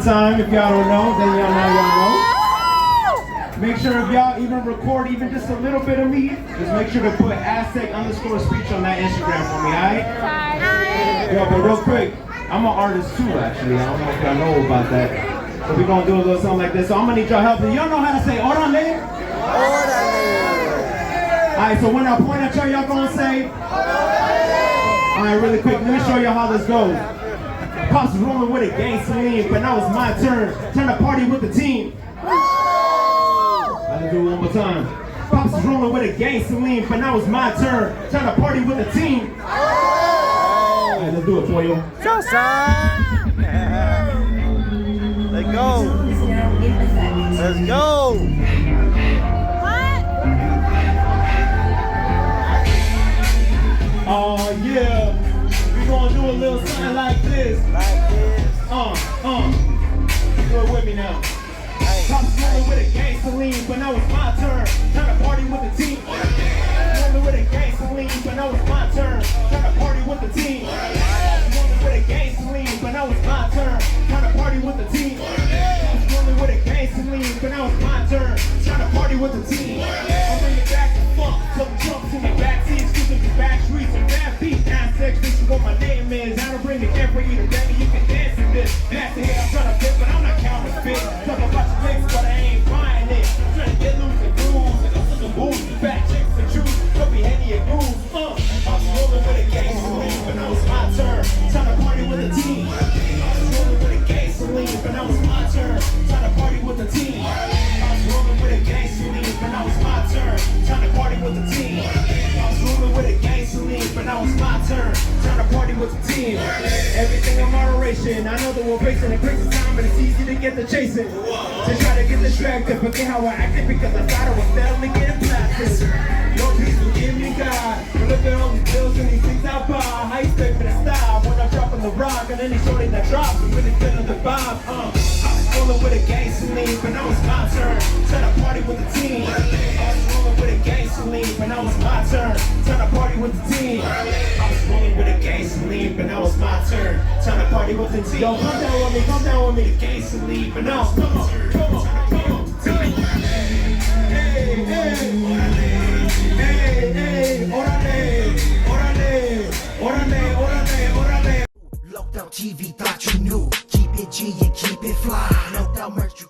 one time. If y'all don't know, then y'all know. Make sure if y'all even record even just a little bit of me, just make sure to put Aztec _ speech on that Instagram for me, alright? Yo, but real quick, I'm an artist too, actually. I don't know if y'all know about that. So we're gonna do a little something like this. So I'm gonna need y'all help. Y'all know how to say orale? Alright, so when I point at y'all gonna say? Alright, really quick, let me show you how this goes. Pops was rolling with a gasoline, but now it's my turn. Turn to party with the team. Let's do it one more time. Pops was rolling with a gasoline, but now it's my turn. Time to party with the team. Alright, let's do it for you. Let's go. Let's go. What? Oh yeah. We gonna do a little something like this. Do it with me now. Pops rolling with a gasoline, but now it's my turn. Time to party with the team. Rolling with a gasoline, but now it's my turn. Time to party with the team. Rolling with a gasoline, but now it's my turn. Time to party with the team. Rolling with a gasoline, but now it's my turn. Time to party with the team. I'll bring it back to funk, till the trunks in the backseat, exclusive to back streets and bad beat. Aztec, this is what my name is. I don't bring the camera either, baby. You can dance in this. That's the head I'm trying to fit, but I'm not counterfeit. Talk about your legs, but I ain't buying it. I'm trying to get loose and grooves, and also some booze, fat chicks and juice. Don't be heady and goose. I was rolling with a gasoline, but now it's my turn. Time to party with the team. I was rolling with a gasoline, but now it's my turn. Time to party with the team. I was rolling with a gasoline, but now it's my turn. Time to party with the team. I was rolling with a gasoline, but now it's my turn. Time to party with the team. Everything in moderation. I know that we're facing a crazy time, but it's easy to get the chasing. To try to get distracted, forget how I acted because I thought I was steadily getting blasted. Your peace will give me God. But look at all these bills and these things I buy. How you expect me to stop when I'm dropping the rock and any shorty that drops is really feeling the vibe. I was rolling with a gasoline, but now it's my turn. Try to party with the team. I was rolling with a gasoline, but now it's my turn. Try to party with the team. I was rolling with a gasoline, but now it's my turn. Time to party with the team. Yo, come down with me, come down with me. The gasoline, but now it's my turn. Come on. Hey, hey, orale. Lockdown TV thought you knew. Keep it G and keep it fly. No doubt merch.